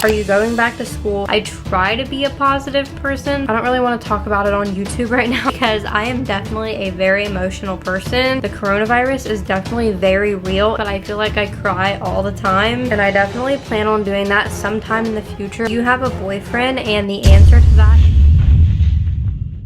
Are you going back to school? I try to be a positive person. I don't really want to talk about it on YouTube right now because I am definitely a very emotional person. The coronavirus is definitely very real, but I feel like I cry all the time, and I definitely plan on doing that sometime in the future. Do you have a boyfriend? And the answer to that...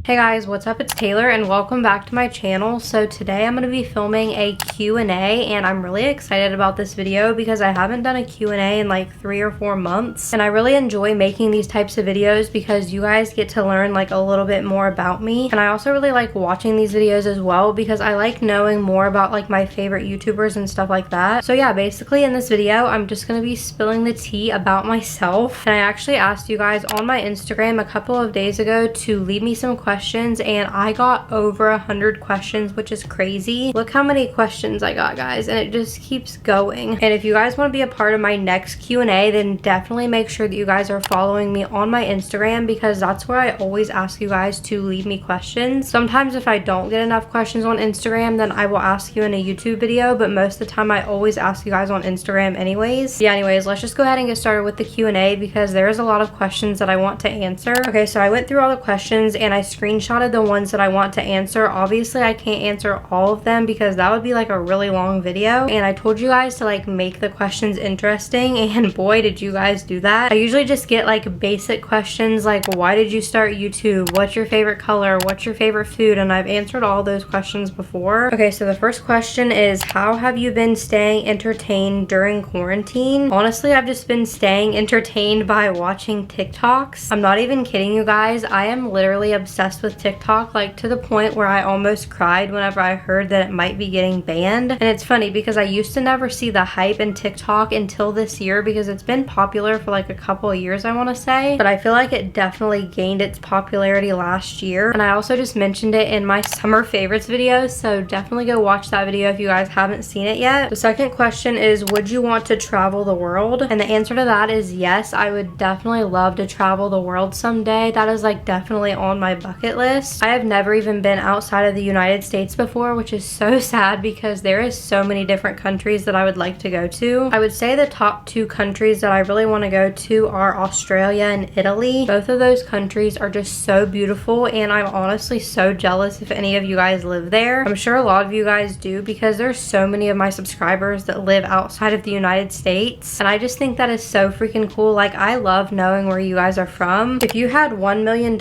Hey guys, what's up? It's Taylor and welcome back to my channel. So today I'm going to be filming a Q&A and I'm really excited about this video because I haven't done a Q&A in like 3 or 4 months, and I really enjoy making these types of videos because you guys get to learn like a little bit more about me, and I also really like watching these videos as well because I like knowing more about like my favorite YouTubers and stuff like that. So yeah, basically in this video I'm just going to be spilling the tea about myself, and I actually asked you guys on my Instagram a couple of days ago to leave me some questions, and I got over 100 questions, which is crazy. Look how many questions I got, guys, and it just keeps going. And if you guys want to be a part of my next Q&A, then definitely make sure that you guys are following me on my Instagram because that's where I always ask you guys to leave me questions. Sometimes if I don't get enough questions on Instagram, then I will ask you in a YouTube video, but most of the time I always ask you guys on Instagram anyways. Yeah, anyways, let's just go ahead and get started with the Q&A because there's a lot of questions that I want to answer. Okay, so I went through all the questions and I screenshotted the ones that I want to answer. Obviously I can't answer all of them because that would be like a really long video, and I told you guys to like make the questions interesting, and boy did you guys do that. I usually just get like basic questions like why did you start YouTube, what's your favorite color, what's your favorite food, and I've answered all those questions before. Okay, so the first question is, how have you been staying entertained during quarantine? Honestly, I've just been staying entertained by watching TikToks. I'm not even kidding you guys, I am literally obsessed with TikTok, like to the point where I almost cried whenever I heard that it might be getting banned. And it's funny because I used to never see the hype in TikTok until this year because it's been popular for like a couple of years, I want to say, but I feel like it definitely gained its popularity last year. And I also just mentioned it in my summer favorites video, so definitely go watch that video if you guys haven't seen it yet. The second question is, would you want to travel the world? And the answer to that is yes, I would definitely love to travel the world someday. That is like definitely on my bucket list. I have never even been outside of the United States before, which is so sad because there is so many different countries that I would like to go to. I would say the top 2 countries that I really want to go to are Australia and Italy. Both of those countries are just so beautiful, and I'm honestly so jealous if any of you guys live there. I'm sure a lot of you guys do because there's so many of my subscribers that live outside of the United States, and I just think that is so freaking cool. Like, I love knowing where you guys are from. If you had $1 million,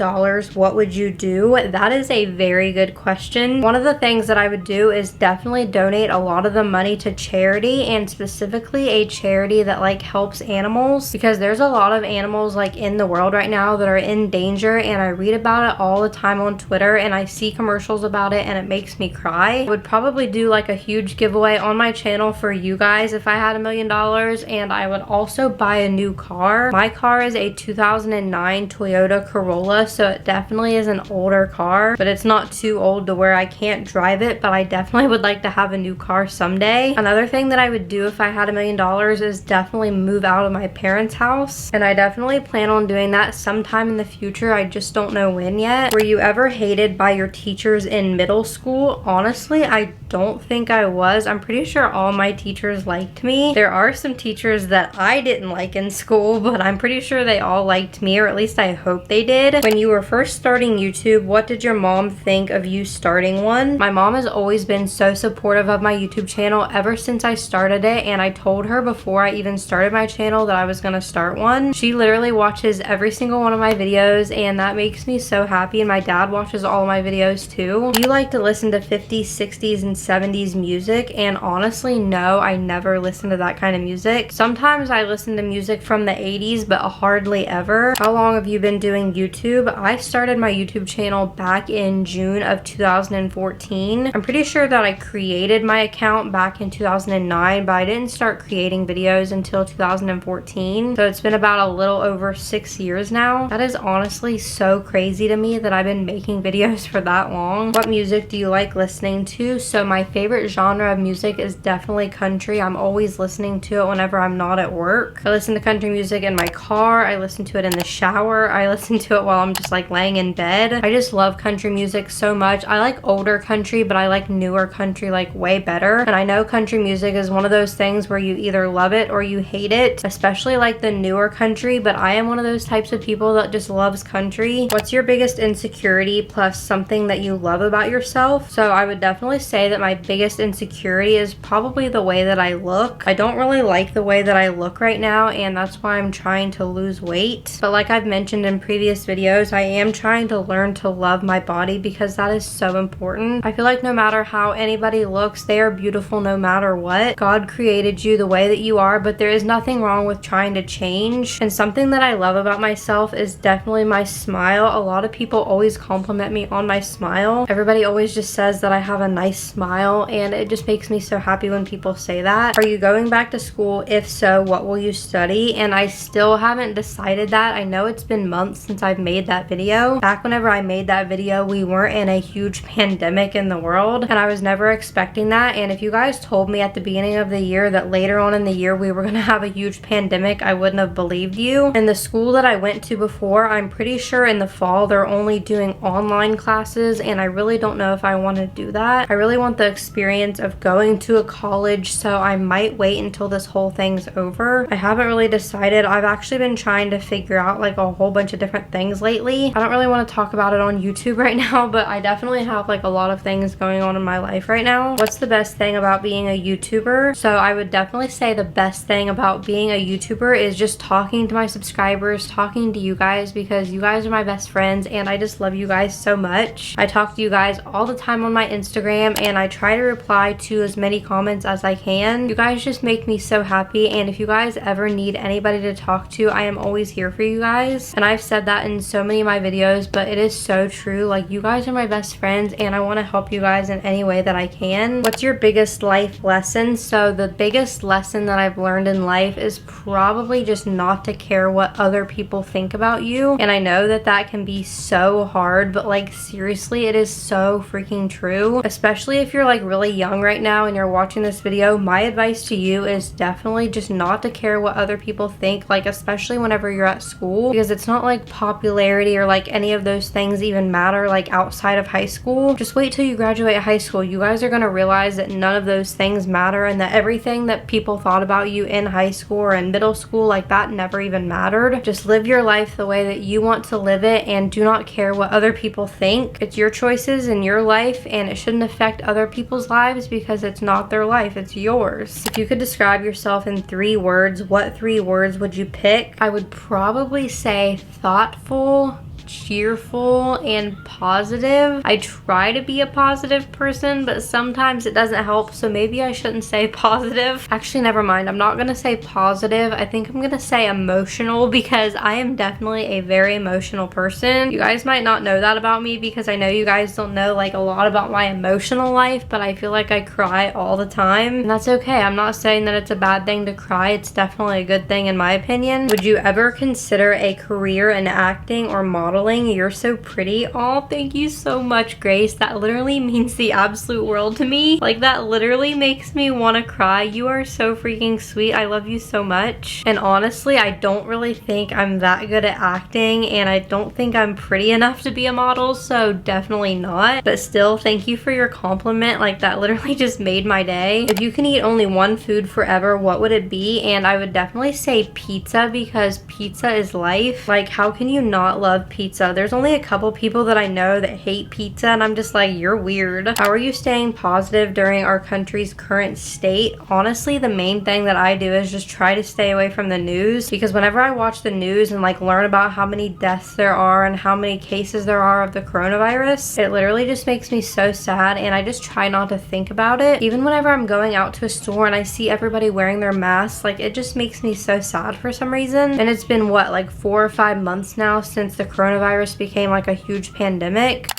what would you do? That is a very good question. One of the things that I would do is definitely donate a lot of the money to charity, and specifically a charity that like helps animals, because there's a lot of animals like in the world right now that are in danger, and I read about it all the time on Twitter and I see commercials about it and it makes me cry. I would probably do like a huge giveaway on my channel for you guys if I had $1 million, and I would also buy a new car. My car is a 2009 Toyota Corolla, so it definitely is an older car, but it's not too old to where I can't drive it, but I definitely would like to have a new car someday. Another thing that I would do if I had $1 million is definitely move out of my parents' house, and I definitely plan on doing that sometime in the future. I just don't know when yet. Were you ever hated by your teachers in middle school? Honestly, I don't think I was. I'm pretty sure all my teachers liked me. There are some teachers that I didn't like in school, but I'm pretty sure they all liked me, or at least I hope they did. When you were first starting YouTube, what did your mom think of you starting one? My mom has always been so supportive of my YouTube channel ever since I started it, and I told her before I even started my channel that I was gonna start one. She literally watches every single one of my videos, and that makes me so happy, and my dad watches all of my videos too. Do you like to listen to 50s, 60s, and 70s music? And honestly, no, I never listen to that kind of music. Sometimes I listen to music from the 80s, but hardly ever. How long have you been doing YouTube? I started my YouTube channel back in June of 2014. I'm pretty sure that I created my account back in 2009, but I didn't start creating videos until 2014. So it's been about a little over 6 years now. That is honestly so crazy to me that I've been making videos for that long. What music do you like listening to? So my favorite genre of music is definitely country. I'm always listening to it whenever I'm not at work. I listen to country music in my car. I listen to it in the shower. I listen to it while I'm just like laying in bed. said. I just love country music so much. I like older country, but I like newer country like way better. And I know country music is one of those things where you either love it or you hate it, especially like the newer country, but I am one of those types of people that just loves country. What's your biggest insecurity plus something that you love about yourself? So I would definitely say that my biggest insecurity is probably the way that I look. I don't really like the way that I look right now, and that's why I'm trying to lose weight. But like I've mentioned in previous videos, I am trying to learn to love my body because that is so important. I feel like no matter how anybody looks, they are beautiful no matter what. God created you the way that you are, but there is nothing wrong with trying to change. And something that I love about myself is definitely my smile. A lot of people always compliment me on my smile. Everybody always just says that I have a nice smile, and it just makes me so happy when people say that. Are you going back to school? If so, what will you study? And I still haven't decided that. I know it's been months since I've made that video. Back whenever I made that video, we weren't in a huge pandemic in the world, and I was never expecting that. And if you guys told me at the beginning of the year that later on in the year we were gonna have a huge pandemic, I wouldn't have believed you. And the school that I went to before, I'm pretty sure in the fall they're only doing online classes, and I really don't know if I want to do that. I really want the experience of going to a college, so I might wait until this whole thing's over. I haven't really decided. I've actually been trying to figure out like a whole bunch of different things lately. I don't really want to talk about it on YouTube right now, but I definitely have like a lot of things going on in my life right now. What's the best thing about being a YouTuber? So I would definitely say the best thing about being a YouTuber is just talking to my subscribers, talking to you guys, because you guys are my best friends and I just love you guys so much. I talk to you guys all the time on my Instagram, and I try to reply to as many comments as I can. You guys just make me so happy, and if you guys ever need anybody to talk to, I am always here for you guys. And I've said that in so many of my videos, but it is so true. Like, you guys are my best friends and I want to help you guys in any way that I can. What's your biggest life lesson? So the biggest lesson that I've learned in life is probably just not to care what other people think about you. And I know that that can be so hard, but like seriously, it is so freaking true. Especially if you're like really young right now and you're watching this video, my advice to you is definitely just not to care what other people think, like especially whenever you're at school, because it's not like popularity or like any of those things even matter like outside of high school. Just wait till you graduate high school. You guys are gonna realize that none of those things matter, and that everything that people thought about you in high school or in middle school, like that never even mattered. Just live your life the way that you want to live it, and do not care what other people think. It's your choices in your life, and it shouldn't affect other people's lives because it's not their life, it's yours. If you could describe yourself in 3 words, what 3 words would you pick? I would probably say thoughtful, cheerful, and positive. I try to be a positive person, but sometimes it doesn't help, so maybe I shouldn't say positive. Actually, never mind. I'm not gonna say positive. I think I'm gonna say emotional, because I am definitely a very emotional person. You guys might not know that about me, because I know you guys don't know like a lot about my emotional life, but I feel like I cry all the time, and that's okay. I'm not saying that it's a bad thing to cry. It's definitely a good thing in my opinion. Would you ever consider a career in acting or modeling? You're so pretty. Oh, thank you so much, Grace. That literally means the absolute world to me. Like, that literally makes me want to cry. You are so freaking sweet. I love you so much. And honestly, I don't really think I'm that good at acting, and I don't think I'm pretty enough to be a model, so definitely not. But still, thank you for your compliment. Like, that literally just made my day. If you can eat only one food forever, what would it be? And I would definitely say pizza, because pizza is life. Like, how can you not love pizza? There's only a couple people that I know that hate pizza, and I'm just like, you're weird. How are you staying positive during our country's current state? Honestly, the main thing that I do is just try to stay away from the news, because whenever I watch the news and like learn about how many deaths there are and how many cases there are of the coronavirus, it literally just makes me so sad, and I just try not to think about it. Even whenever I'm going out to a store and I see everybody wearing their masks, like it just makes me so sad for some reason. And it's been what, like 4 or 5 months now since the coronavirus became like a huge pandemic.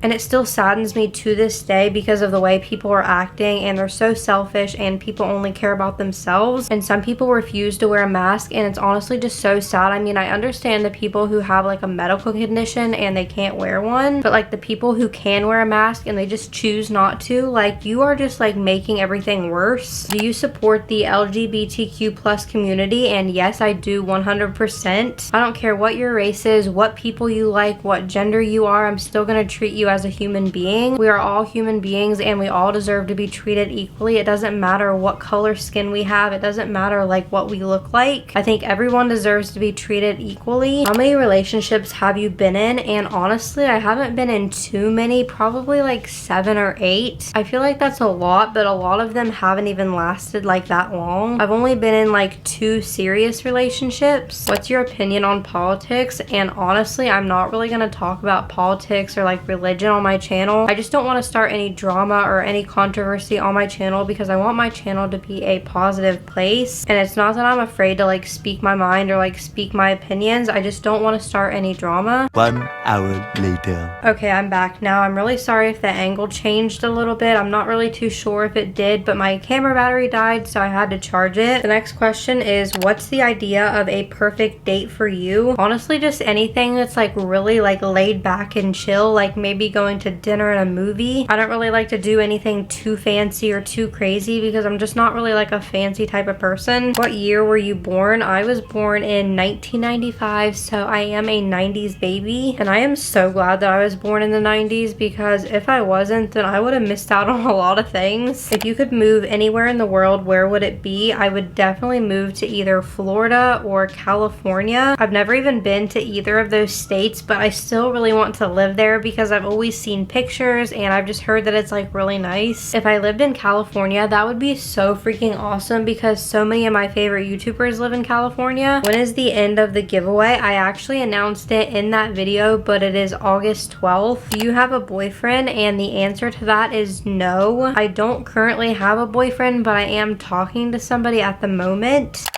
And it still saddens me to this day because of the way people are acting, and they're so selfish and people only care about themselves. And some people refuse to wear a mask, and it's honestly just so sad. I mean, I understand the people who have like a medical condition and they can't wear one, but like the people who can wear a mask and they just choose not to, like, you are just like making everything worse. Do you support the LGBTQ plus community? And yes, I do 100%. I don't care what your race is, what people you like, what gender you are, I'm still gonna treat you as a human being. We are all human beings and we all deserve to be treated equally. It doesn't matter what color skin we have. It doesn't matter like what we look like. I think everyone deserves to be treated equally. How many relationships have you been in? And honestly, I haven't been in too many, probably like 7 or 8. I feel like that's a lot, but a lot of them haven't even lasted like that long. I've only been in like 2 serious relationships. What's your opinion on politics? And honestly, I'm not really gonna talk about politics or like religion on my channel. I just don't want to start any drama or any controversy on my channel because I want my channel to be a positive place. And it's not that I'm afraid to like speak my mind or like speak my opinions. I just don't want to start any drama. 1 hour later. Okay, I'm back now. I'm really sorry if the angle changed a little bit. I'm not really too sure if it did, but my camera battery died, so I had to charge it. The next question is, what's the idea of a perfect date for you? Honestly, just anything that's like really like laid back and chill, like maybe going to dinner and a movie. I don't really like to do anything too fancy or too crazy because I'm just not really like a fancy type of person. What year were you born? I was born in 1995, so I am a 90s baby, and I am so glad that I was born in the 90s because if I wasn't, then I would have missed out on a lot of things. If you could move anywhere in the world, where would it be? I would definitely move to either Florida or California. I've never even been to either of those states, but I still really want to live there because I've always seen pictures and I've just heard that it's like really nice. If I lived in California, that would be so freaking awesome because so many of my favorite YouTubers live in California. When is the end of the giveaway? I actually announced it in that video, but it is August 12th. Do you have a boyfriend? And the answer to that is no. I don't currently have a boyfriend, but I am talking to somebody at the moment.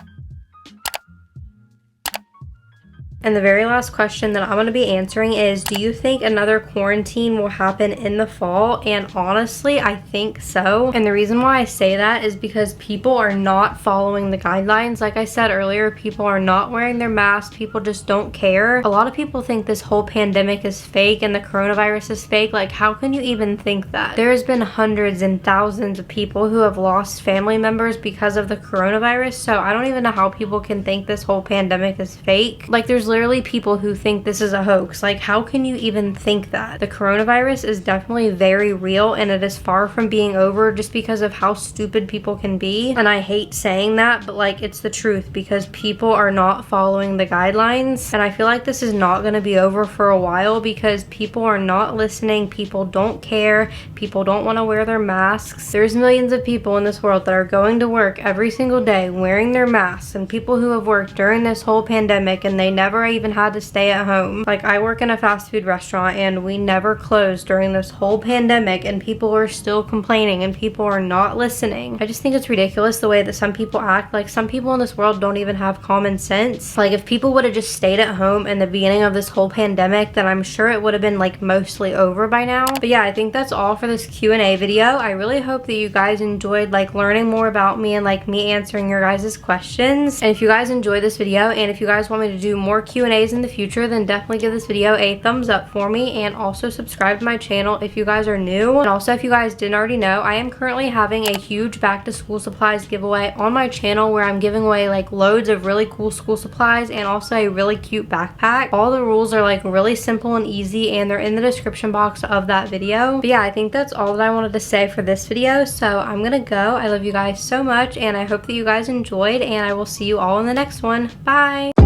And the very last question that I'm going to be answering is, do you think another quarantine will happen in the fall? And honestly, I think so. And the reason why I say that is because people are not following the guidelines. Like I said earlier, people are not wearing their masks. People just don't care. A lot of people think this whole pandemic is fake and the coronavirus is fake. Like, how can you even think that? There's been hundreds and thousands of people who have lost family members because of the coronavirus. So I don't even know how people can think this whole pandemic is fake. Like, there's literally people who think this is a hoax. Like, how can you even think that? The coronavirus is definitely very real and it is far from being over just because of how stupid people can be. And I hate saying that, but like, it's the truth because people are not following the guidelines. And I feel like this is not going to be over for a while because people are not listening. People don't care. People don't want to wear their masks. There's millions of people in this world that are going to work every single day wearing their masks, and people who have worked during this whole pandemic and they never even had to stay at home. Like, I work in a fast food restaurant and we never closed during this whole pandemic, and people are still complaining and people are not listening. I just think it's ridiculous the way that some people act. Like, some people in this world don't even have common sense. Like, if people would have just stayed at home in the beginning of this whole pandemic, then I'm sure it would have been like mostly over by now. But yeah, I think that's all for this Q&A video. I really hope that you guys enjoyed like learning more about me and like me answering your guys' questions. And if you guys enjoyed this video and if you guys want me to do more Q&As in the future, then definitely give this video a thumbs up for me, and also subscribe to my channel if you guys are new. And also, if you guys didn't already know, I am currently having a huge back to school supplies giveaway on my channel where I'm giving away like loads of really cool school supplies and also a really cute backpack. All the rules are like really simple and easy, and they're in the description box of that video. But yeah, I think that's all that I wanted to say for this video, so I'm gonna go. I love you guys so much and I hope that you guys enjoyed, and I will see you all in the next one. Bye!